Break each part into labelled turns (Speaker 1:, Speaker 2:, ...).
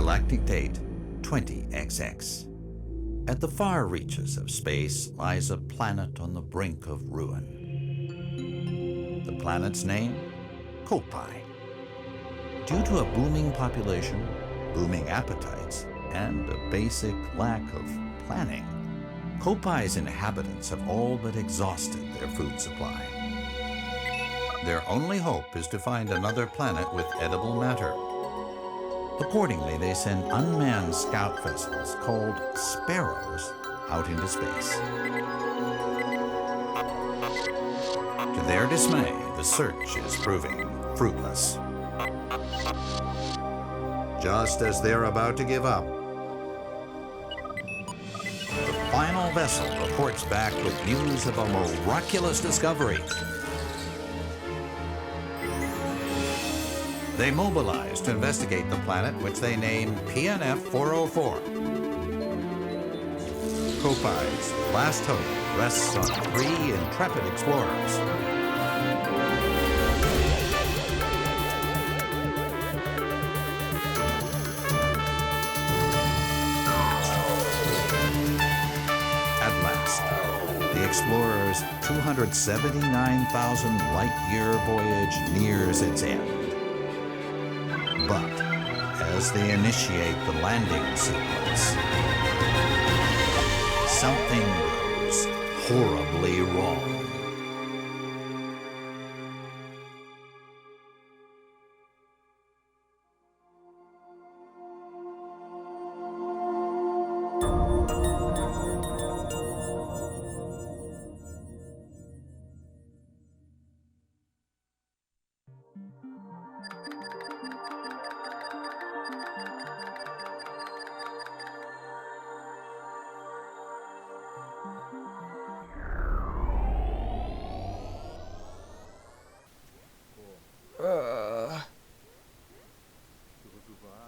Speaker 1: Galactic date 20XX. At the far reaches of space lies a planet on the brink of ruin. The planet's name? Kopai. Due to a booming population, booming appetites, and a basic lack of planning, Kopai's inhabitants have all but exhausted their food supply. Their only hope is to find another planet with edible matter. Accordingly, they send unmanned scout vessels called Sparrows out into space. To their dismay, the search is proving fruitless. Just as they're about to give up, the final vessel reports back with news of a miraculous discovery. They mobilize to investigate the planet, which they name PNF 404. Kopai's last hope rests on 3 intrepid explorers. At last, the explorers' 279,000 light-year voyage nears its end. But as they initiate the landing sequence, something goes horribly wrong.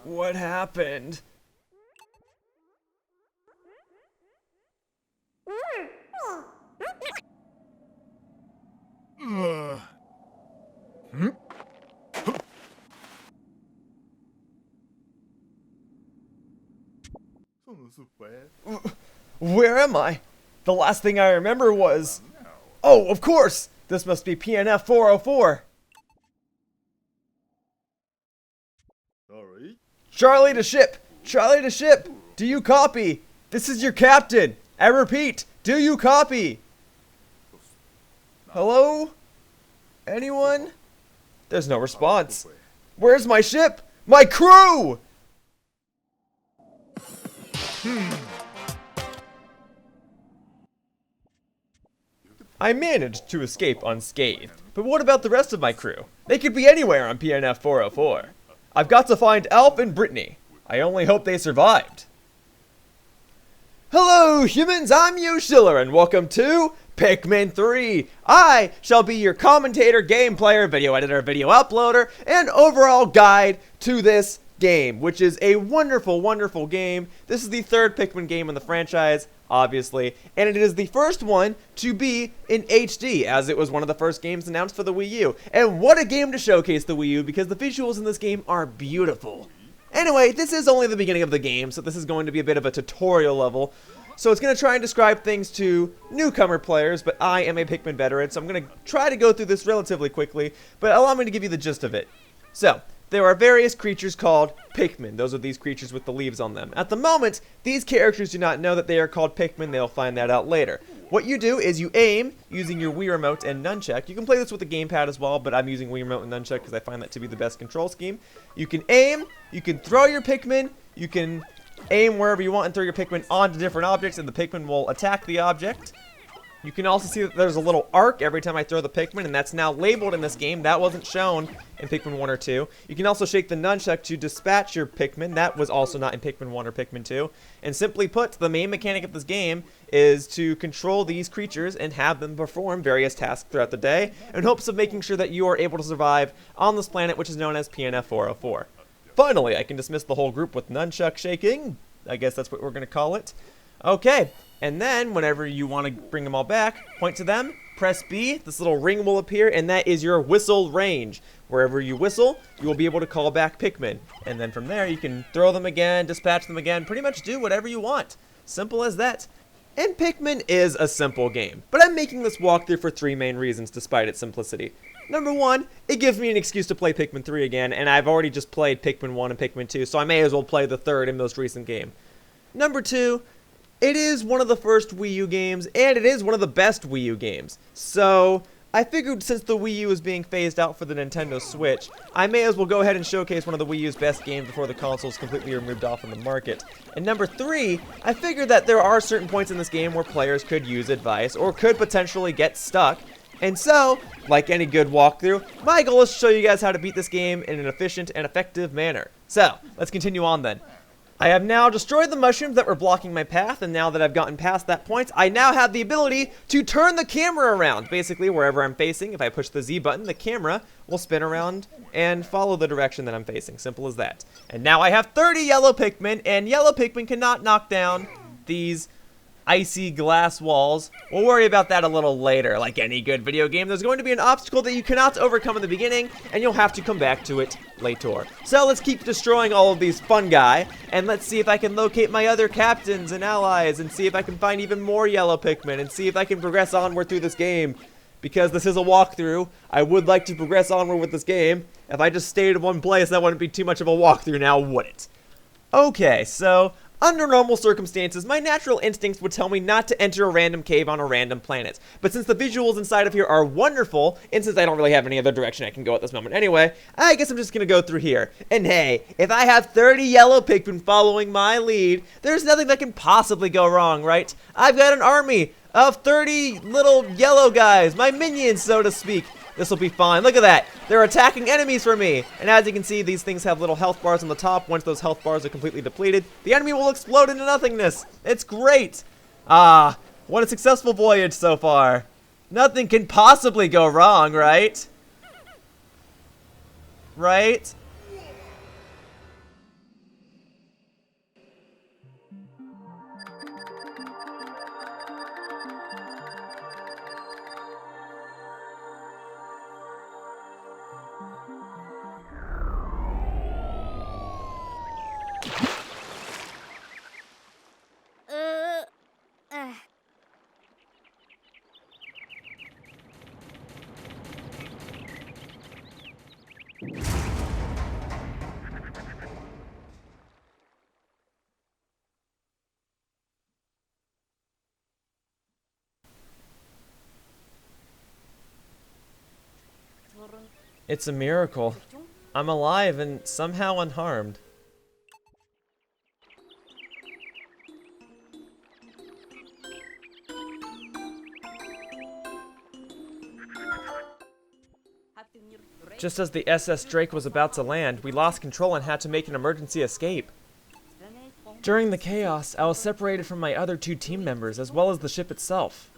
Speaker 2: What happened? Where am I? The last thing I remember was... Oh, of course! This must be PNF 404. Charlie to ship! Charlie to ship! Do you copy? This is your captain! I repeat, do you copy? Hello? Anyone? There's no response. Where's my ship? My crew! I managed to escape unscathed, but what about the rest of my crew? They could be anywhere on PNF 404. I've got to find Alf and Brittany. I only hope they survived. Hello humans, I'm Yoshiller and welcome to Pikmin 3. I shall be your commentator, game player, video editor, video uploader, and overall guide to this game, which is a wonderful, wonderful game. This is the third Pikmin game in the franchise, obviously, and it is the first one to be in HD, as it was one of the first games announced for the Wii U. And what a game to showcase the Wii U, because the visuals in this game are beautiful. Anyway, this is only the beginning of the game, so this is going to be a bit of a tutorial level. So it's going to try and describe things to newcomer players, but I am a Pikmin veteran, so I'm going to try to go through this relatively quickly, but allow me to give you the gist of it. So, there are various creatures called Pikmin. Those are these creatures with the leaves on them. At the moment, these characters do not know that they are called Pikmin. They'll find that out later. What you do is you aim using your Wii Remote and Nunchuck. You can play this with the gamepad as well, but I'm using Wii Remote and Nunchuck because I find that to be the best control scheme. You can aim, you can throw your Pikmin, you can aim wherever you want and throw your Pikmin onto different objects, and the Pikmin will attack the object. You can also see that there's a little arc every time I throw the Pikmin, and that's now labeled in this game. That wasn't shown in Pikmin 1 or 2. You can also shake the nunchuck to dispatch your Pikmin. That was also not in Pikmin 1 or Pikmin 2. And simply put, the main mechanic of this game is to control these creatures and have them perform various tasks throughout the day in hopes of making sure that you are able to survive on this planet, which is known as PNF 404. Finally, I can dismiss the whole group with nunchuck shaking. I guess that's what we're going to call it. Okay. And then, whenever you want to bring them all back, point to them, press B, this little ring will appear, and that is your whistle range. Wherever you whistle, you will be able to call back Pikmin. And then from there, you can throw them again, dispatch them again, pretty much do whatever you want. Simple as that. And Pikmin is a simple game, but I'm making this walkthrough for 3 main reasons despite its simplicity. Number 1, it gives me an excuse to play Pikmin 3 again, and I've already just played Pikmin 1 and Pikmin 2, so I may as well play the third and most recent game. Number 2, it is one of the first Wii U games, and it is one of the best Wii U games. So I figured since the Wii U is being phased out for the Nintendo Switch, I may as well go ahead and showcase one of the Wii U's best games before the console is completely removed off from the market. And number 3, I figured that there are certain points in this game where players could use advice or could potentially get stuck. And so, like any good walkthrough, my goal is to show you guys how to beat this game in an efficient and effective manner. So, let's continue on then. I have now destroyed the mushrooms that were blocking my path, and now that I've gotten past that point, I now have the ability to turn the camera around. Basically, wherever I'm facing, if I push the Z button, the camera will spin around and follow the direction that I'm facing. Simple as that. And now I have 30 yellow Pikmin, and yellow Pikmin cannot knock down these icy glass walls. We'll worry about that a little later. Like any good video game, there's going to be an obstacle that you cannot overcome in the beginning, and you'll have to come back to it later. So let's keep destroying all of these fungi, and let's see if I can locate my other captains and allies, and see if I can find even more yellow Pikmin, and see if I can progress onward through this game. Because this is a walkthrough, I would like to progress onward with this game. If I just stayed in one place, that wouldn't be too much of a walkthrough now, would it? Okay, so under normal circumstances, my natural instincts would tell me not to enter a random cave on a random planet. But since the visuals inside of here are wonderful, and since I don't really have any other direction I can go at this moment anyway, I guess I'm just gonna go through here. And hey, if I have 30 yellow Pikmin following my lead, there's nothing that can possibly go wrong, right? I've got an army of 30 little yellow guys, my minions, so to speak. This will be fine. Look at that. They're attacking enemies for me. And as you can see, these things have little health bars on the top. Once those health bars are completely depleted, the enemy will explode into nothingness. It's great. Ah, what a successful voyage so far. Nothing can possibly go wrong, right? Right? It's a miracle. I'm alive and somehow unharmed. Just as the SS Drake was about to land, we lost control and had to make an emergency escape. During the chaos, I was separated from my other 2 team members, as well as the ship itself.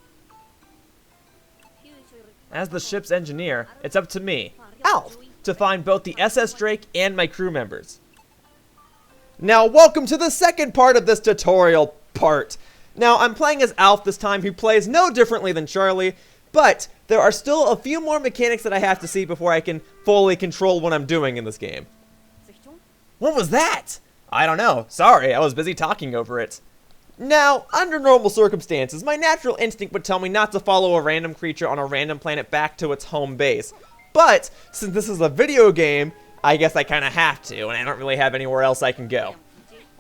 Speaker 2: As the ship's engineer, it's up to me, Alf, to find both the SS Drake and my crew members. Now, welcome to the second part of this tutorial part. Now, I'm playing as Alf this time, who plays no differently than Charlie, but there are still a few more mechanics that I have to see before I can fully control what I'm doing in this game. What was that? I don't know. Sorry, I was busy talking over it. Now, under normal circumstances, my natural instinct would tell me not to follow a random creature on a random planet back to its home base. But, since this is a video game, I guess I kind of have to, and I don't really have anywhere else I can go.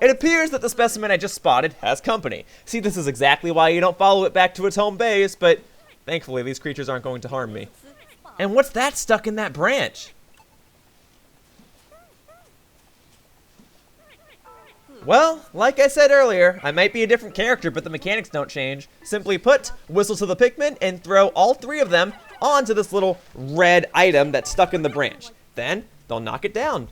Speaker 2: It appears that the specimen I just spotted has company. See, this is exactly why you don't follow it back to its home base, but thankfully these creatures aren't going to harm me. And what's that stuck in that branch? Well, like I said earlier, I might be a different character, but the mechanics don't change. Simply put, whistle to the Pikmin and throw all 3 of them onto this little red item that's stuck in the branch. Then, they'll knock it down.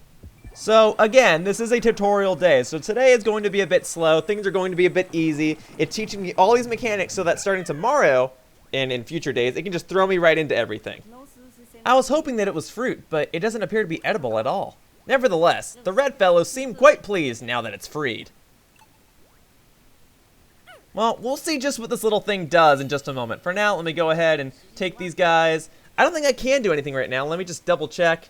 Speaker 2: So, again, this is a tutorial day, so today is going to be a bit slow, things are going to be a bit easy. It's teaching me all these mechanics so that starting tomorrow, and in future days, it can just throw me right into everything. I was hoping that it was fruit, but it doesn't appear to be edible at all. Nevertheless, the red fellows seem quite pleased now that it's freed. Well, we'll see just what this little thing does in just a moment. For now, let me go ahead and take these guys. I don't think I can do anything right now. Let me just double check.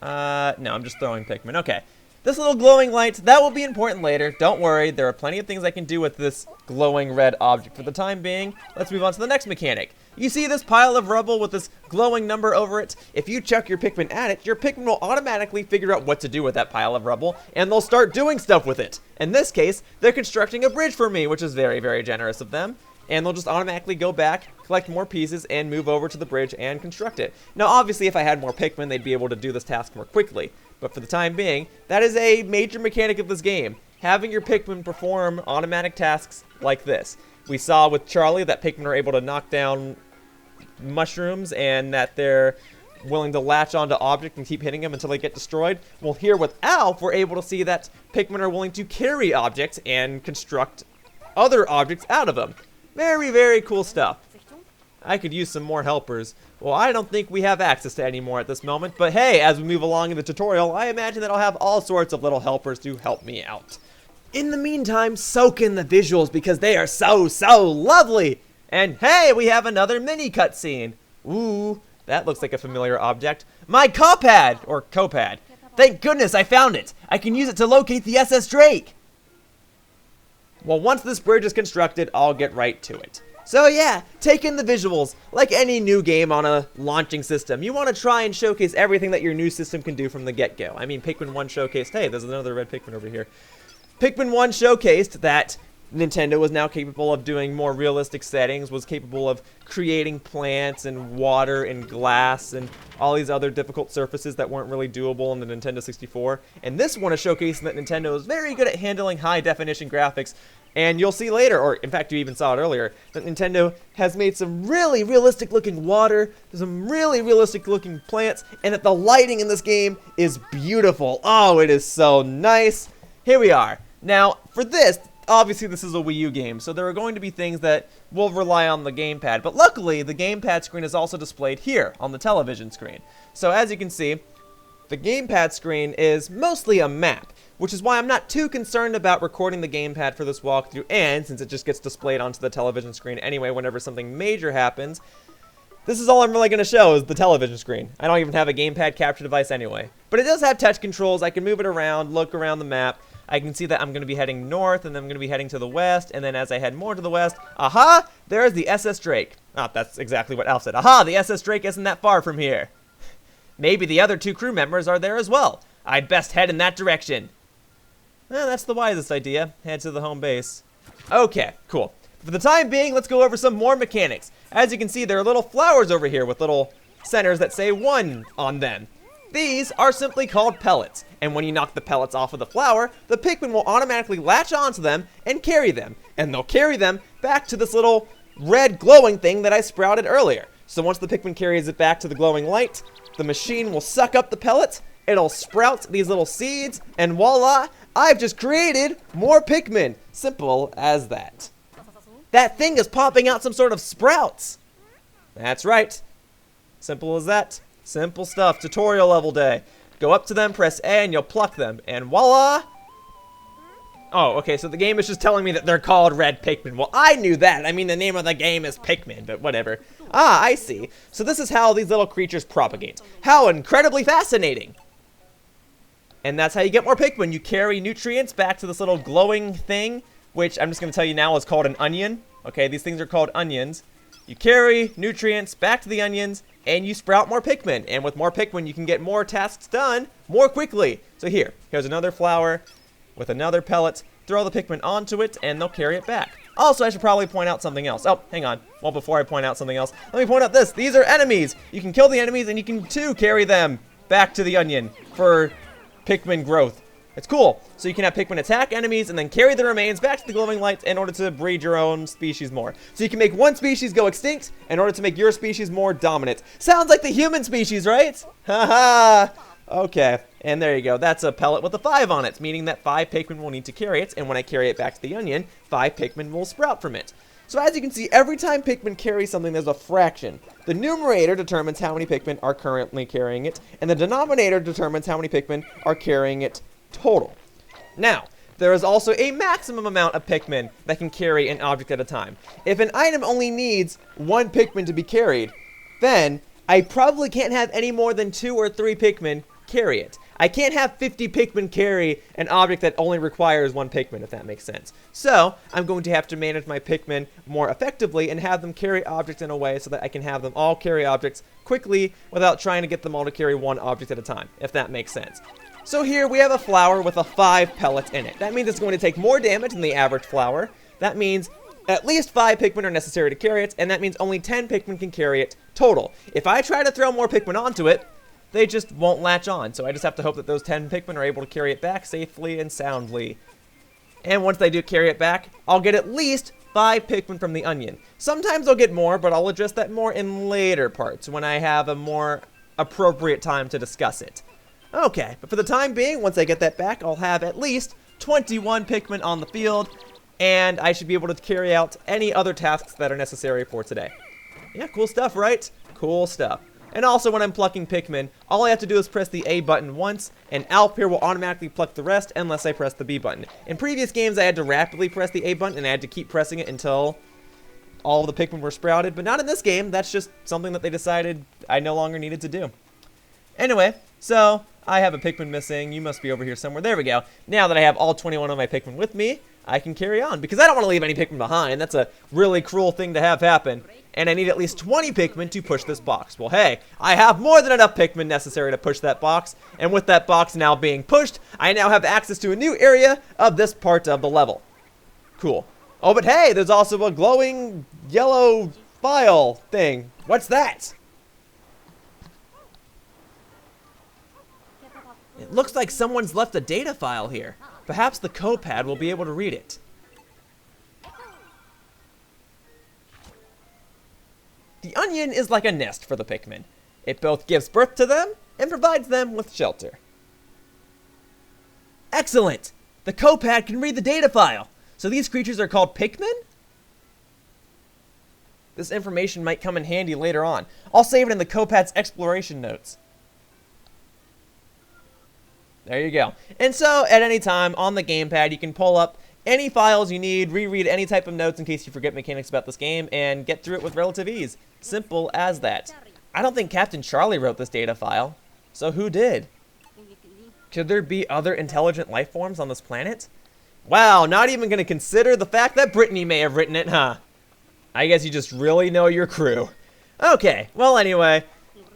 Speaker 2: No, I'm just throwing Pikmin. Okay. This little glowing light, that will be important later. Don't worry, there are plenty of things I can do with this glowing red object. For the time being, let's move on to the next mechanic. You see this pile of rubble with this glowing number over it? If you chuck your Pikmin at it, your Pikmin will automatically figure out what to do with that pile of rubble, and they'll start doing stuff with it. In this case, they're constructing a bridge for me, which is very, very generous of them. And they'll just automatically go back, collect more pieces, and move over to the bridge and construct it. Now, obviously, if I had more Pikmin, they'd be able to do this task more quickly. But for the time being, that is a major mechanic of this game. Having your Pikmin perform automatic tasks like this. We saw with Charlie that Pikmin are able to knock down mushrooms and that they're willing to latch onto objects and keep hitting them until they get destroyed. Well, here with Alf, we're able to see that Pikmin are willing to carry objects and construct other objects out of them. Very, very cool stuff. I could use some more helpers. Well, I don't think we have access to any more at this moment, but hey, as we move along in the tutorial, I imagine that I'll have all sorts of little helpers to help me out. In the meantime, soak in the visuals because they are so, so lovely! And hey, we have another mini cutscene. Ooh, that looks like a familiar object. My copad, or copad. Thank goodness I found it! I can use it to locate the SS Drake! Well, once this bridge is constructed, I'll get right to it. So yeah, take in the visuals. Like any new game on a launching system, you want to try and showcase everything that your new system can do from the get-go. I mean, Pikmin 1 showcased, hey, there's another red Pikmin over here. Pikmin 1 showcased that Nintendo was now capable of doing more realistic settings, was capable of creating plants and water and glass and all these other difficult surfaces that weren't really doable in the Nintendo 64. And this one is showcasing that Nintendo is very good at handling high-definition graphics. And you'll see later, or in fact you even saw it earlier, that Nintendo has made some really realistic looking water, some really realistic looking plants, and that the lighting in this game is beautiful. Oh, it is so nice. Here we are. Now, for this, obviously this is a Wii U game, so there are going to be things that will rely on the gamepad. But luckily, the gamepad screen is also displayed here on the television screen. So as you can see, the gamepad screen is mostly a map, which is why I'm not too concerned about recording the gamepad for this walkthrough, and since it just gets displayed onto the television screen anyway whenever something major happens, this is all I'm really going to show is the television screen. I don't even have a gamepad capture device anyway. But it does have touch controls. I can move it around, look around the map. I can see that I'm going to be heading north, and then I'm going to be heading to the west, and then as I head more to the west, aha, there's the SS Drake. Ah, that's exactly what Alf said. Aha, the SS Drake isn't that far from here. Maybe the other two crew members are there as well. I'd best head in that direction. Well, that's the wisest idea. Head to the home base. Okay, cool. For the time being, let's go over some more mechanics. As you can see, there are little flowers over here with little centers that say 1 on them. These are simply called pellets, and when you knock the pellets off of the flower, the Pikmin will automatically latch onto them and carry them, and they'll carry them back to this little red glowing thing that I sprouted earlier. So once the Pikmin carries it back to the glowing light, the machine will suck up the pellets, it'll sprout these little seeds, and voila, I've just created more Pikmin. Simple as that. That thing is popping out some sort of sprouts. That's right. Simple as that. Simple stuff. Tutorial level day. Go up to them, press A, and you'll pluck them. And voila! Oh, okay, so the game is just telling me that they're called Red Pikmin. Well, I knew that. I mean, the name of the game is Pikmin, but whatever. Ah, I see. So this is how these little creatures propagate. How incredibly fascinating! And that's how you get more Pikmin. You carry nutrients back to this little glowing thing, which I'm just going to tell you now is called an onion. Okay, these things are called onions. You carry nutrients back to the onions, and you sprout more Pikmin. And with more Pikmin, you can get more tasks done more quickly. So here's another flower with another pellet. Throw the Pikmin onto it, and they'll carry it back. Also, I should probably point out something else. Oh, hang on. Well, before I point out something else, let me point out this. These are enemies. You can kill the enemies, and you can, too, carry them back to the onion for Pikmin growth. It's cool. So you can have Pikmin attack enemies and then carry the remains back to the glowing lights in order to breed your own species more. So you can make one species go extinct in order to make your species more dominant. Sounds like the human species, right? Haha. Okay. And there you go. That's a pellet with a 5 on it, meaning that 5 Pikmin will need to carry it. And when I carry it back to the onion, 5 Pikmin will sprout from it. So as you can see, every time Pikmin carry something, there's a fraction. The numerator determines how many Pikmin are currently carrying it, and the denominator determines how many Pikmin are carrying it total. Now, there is also a maximum amount of Pikmin that can carry an object at a time. If an item only needs 1 Pikmin to be carried, then I probably can't have any more than 2 or 3 Pikmin carry it. I can't have 50 Pikmin carry an object that only requires 1 Pikmin, if that makes sense. So, I'm going to have to manage my Pikmin more effectively and have them carry objects in a way so that I can have them all carry objects quickly without trying to get them all to carry 1 object at a time, if that makes sense. So here we have a flower with a 5 pellets in it. That means it's going to take more damage than the average flower. That means at least 5 Pikmin are necessary to carry it, and that means only 10 Pikmin can carry it total. If I try to throw more Pikmin onto it, they just won't latch on, so I just have to hope that those 10 Pikmin are able to carry it back safely and soundly. And once they do carry it back, I'll get at least 5 Pikmin from the onion. Sometimes I'll get more, but I'll address that more in later parts when I have a more appropriate time to discuss it. Okay, but for the time being, once I get that back, I'll have at least 21 Pikmin on the field, and I should be able to carry out any other tasks that are necessary for today. Yeah, cool stuff, right? Cool stuff. And also, when I'm plucking Pikmin, all I have to do is press the A button once, and Alp here will automatically pluck the rest unless I press the B button. In previous games, I had to rapidly press the A button, and I had to keep pressing it until all of the Pikmin were sprouted, but not in this game. That's just something that they decided I no longer needed to do. Anyway, so I have a Pikmin missing. You must be over here somewhere. There we go. Now that I have all 21 of my Pikmin with me, I can carry on, because I don't want to leave any Pikmin behind. That's a really cruel thing to have happen. And I need at least 20 Pikmin to push this box. Well, hey, I have more than enough Pikmin necessary to push that box. And with that box now being pushed, I now have access to a new area of this part of the level. Cool. Oh, but hey, there's also a glowing yellow file thing. What's that? It looks like someone's left a data file here. Perhaps the copad will be able to read it. The onion is like a nest for the Pikmin. It both gives birth to them and provides them with shelter. Excellent! The copad can read the data file. So these creatures are called Pikmin? This information might come in handy later on. I'll save it in the copad's exploration notes. There you go. And so, at any time on the gamepad, you can pull up any files you need, reread any type of notes in case you forget mechanics about this game, and get through it with relative ease. Simple as that. I don't think Captain Charlie wrote this data file. So who did? Could there be other intelligent life forms on this planet? Wow, not even going to consider the fact that Brittany may have written it, huh? I guess you just really know your crew. Okay, well anyway,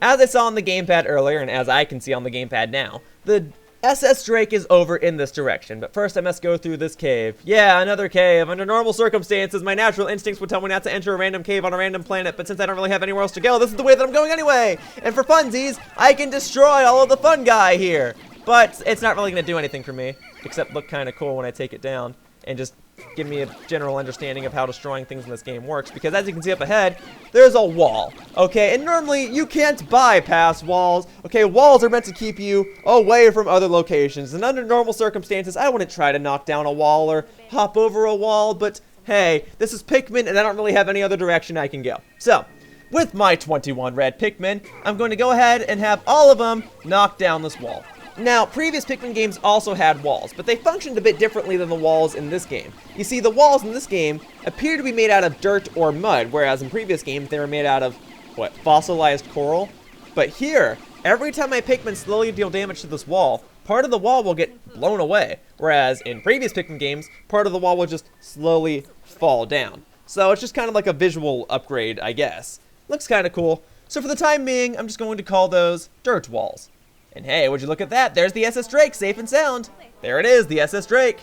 Speaker 2: as I saw on the gamepad earlier, and as I can see on the gamepad now, the SS Drake is over in this direction, but first I must go through this cave. Yeah, another cave. Under normal circumstances, my natural instincts would tell me not to enter a random cave on a random planet, but since I don't really have anywhere else to go, this is the way that I'm going anyway! And for funsies, I can destroy all of the fun guy here! But it's not really going to do anything for me, except look kind of cool when I take it down, and just give me a general understanding of how destroying things in this game works, because as you can see up ahead, there's a wall, okay? And normally, you can't bypass walls, okay? Walls are meant to keep you away from other locations, and under normal circumstances, I wouldn't try to knock down a wall or hop over a wall, but hey, this is Pikmin, and I don't really have any other direction I can go. So, with my 21 red Pikmin, I'm going to go ahead and have all of them knock down this wall. Now, previous Pikmin games also had walls, but they functioned a bit differently than the walls in this game. You see, the walls in this game appear to be made out of dirt or mud, whereas in previous games they were made out of, what, fossilized coral? But here, every time my Pikmin slowly deal damage to this wall, part of the wall will get blown away, whereas in previous Pikmin games, part of the wall will just slowly fall down. So it's just kind of like a visual upgrade, I guess. Looks kind of cool. So for the time being, I'm just going to call those dirt walls. And hey, would you look at that? There's the SS Drake, safe and sound. There it is, the SS Drake.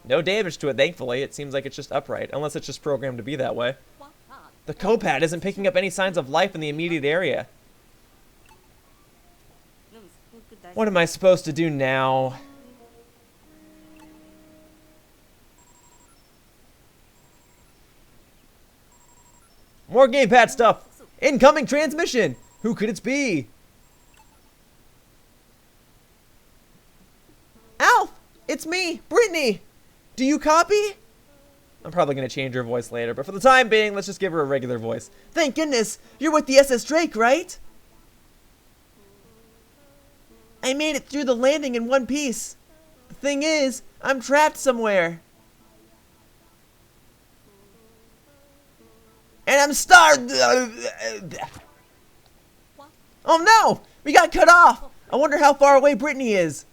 Speaker 2: No damage to it, thankfully. It seems like it's just upright, unless it's just programmed to be that way. The copad isn't picking up any signs of life in the immediate area. What am I supposed to do now? More gamepad stuff. Incoming transmission. Who could it be? Alf! It's me, Brittany! Do you copy? I'm probably going to change her voice later, but for the time being, let's just give her a regular voice. Thank goodness! You're with the SS Drake, right? I made it through the landing in one piece. The thing is, I'm trapped somewhere. And I'm starved. Oh no! We got cut off! I wonder how far away Brittany is.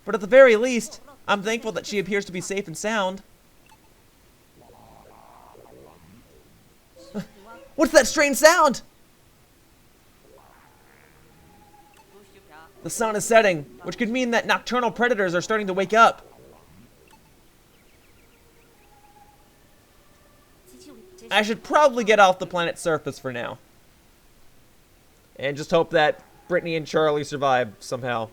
Speaker 2: But at the very least, I'm thankful that she appears to be safe and sound. What's that strange sound? The sun is setting, which could mean that nocturnal predators are starting to wake up. I should probably get off the planet's surface for now. And just hope that Brittany and Charlie survive somehow.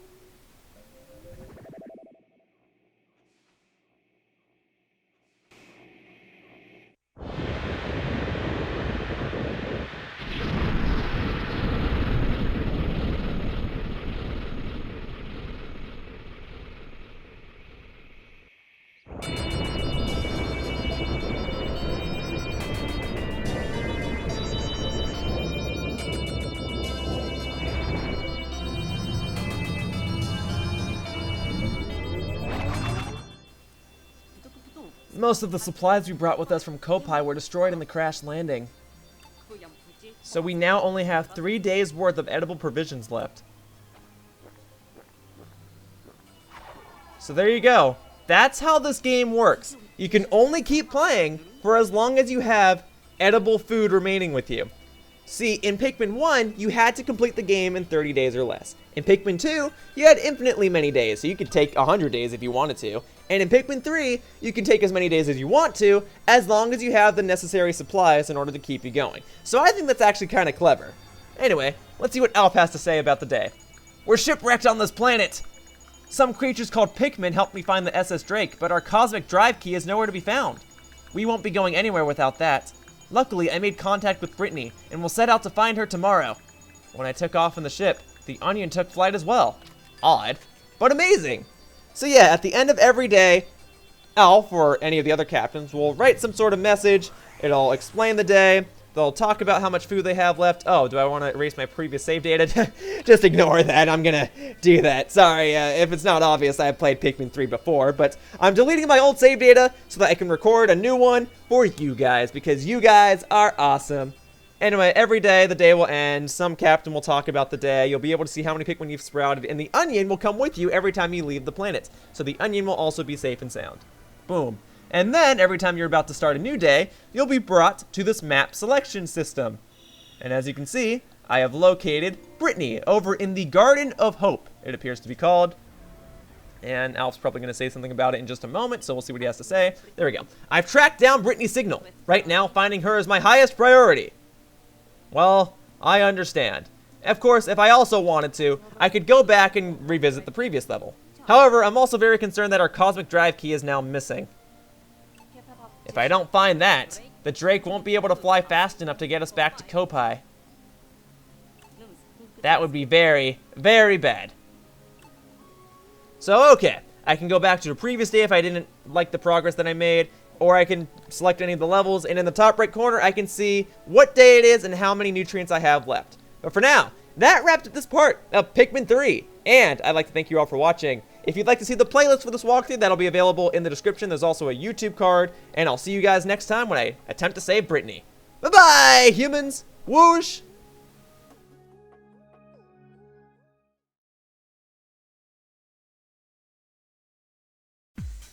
Speaker 2: Most of the supplies we brought with us from Kopai were destroyed in the crash landing. So we now only have 3 days worth of edible provisions left. So there you go. That's how this game works. You can only keep playing for as long as you have edible food remaining with you. See, in Pikmin 1, you had to complete the game in 30 days or less. In Pikmin 2, you had infinitely many days, so you could take 100 days if you wanted to. And in Pikmin 3, you can take as many days as you want to, as long as you have the necessary supplies in order to keep you going. So I think that's actually kind of clever. Anyway, let's see what Alf has to say about the day. We're shipwrecked on this planet. Some creatures called Pikmin helped me find the SS Drake, but our cosmic drive key is nowhere to be found. We won't be going anywhere without that. Luckily, I made contact with Brittany, and will set out to find her tomorrow. When I took off in the ship, the Onion took flight as well. Odd, but amazing. So yeah, at the end of every day, Alf, or any of the other captains, will write some sort of message. It'll explain the day. They'll talk about how much food they have left. Oh, do I want to erase my previous save data? Just ignore that. I'm going to do that. Sorry, if it's not obvious, I've played Pikmin 3 before, but I'm deleting my old save data so that I can record a new one for you guys, because you guys are awesome. Anyway, every day the day will end. Some captain will talk about the day. You'll be able to see how many Pikmin you've sprouted, and the Onion will come with you every time you leave the planet. So the Onion will also be safe and sound. Boom. And then, every time you're about to start a new day, you'll be brought to this map selection system. And as you can see, I have located Brittany over in the Garden of Hope, it appears to be called. And Alf's probably going to say something about it in just a moment, so we'll see what he has to say. There we go. I've tracked down Brittany's signal. Right now, finding her is my highest priority. Well, I understand. Of course, if I also wanted to, I could go back and revisit the previous level. However, I'm also very concerned that our cosmic drive key is now missing. If I don't find that, the Drake won't be able to fly fast enough to get us back to Kopai. That would be very, very bad. So, okay. I can go back to the previous day if I didn't like the progress that I made, or I can select any of the levels, and in the top right corner, I can see what day it is and how many nutrients I have left. But for now, that wrapped up this part of Pikmin 3, and I'd like to thank you all for watching. If you'd like to see the playlist for this walkthrough, that'll be available in the description. There's also a YouTube card, and I'll see you guys next time when I attempt to save Brittany. Bye-bye, humans! Whoosh!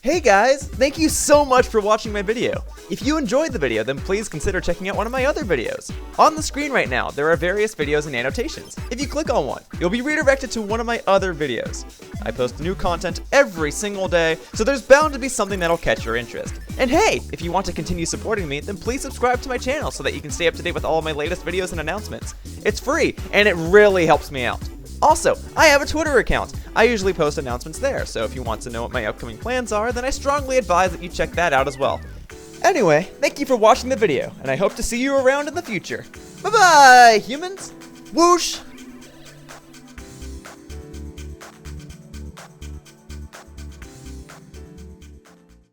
Speaker 2: Hey guys, thank you so much for watching my video. If you enjoyed the video, then please consider checking out one of my other videos. On the screen right now, there are various videos and annotations. If you click on one, you'll be redirected to one of my other videos. I post new content every single day, so there's bound to be something that'll catch your interest. And hey, if you want to continue supporting me, then please subscribe to my channel so that you can stay up to date with all of my latest videos and announcements. It's free, and it really helps me out. Also, I have a Twitter account. I usually post announcements there, so if you want to know what my upcoming plans are, then I strongly advise that you check that out as well. Anyway, thank you for watching the video, and I hope to see you around in the future. Bye-bye, humans! Whoosh!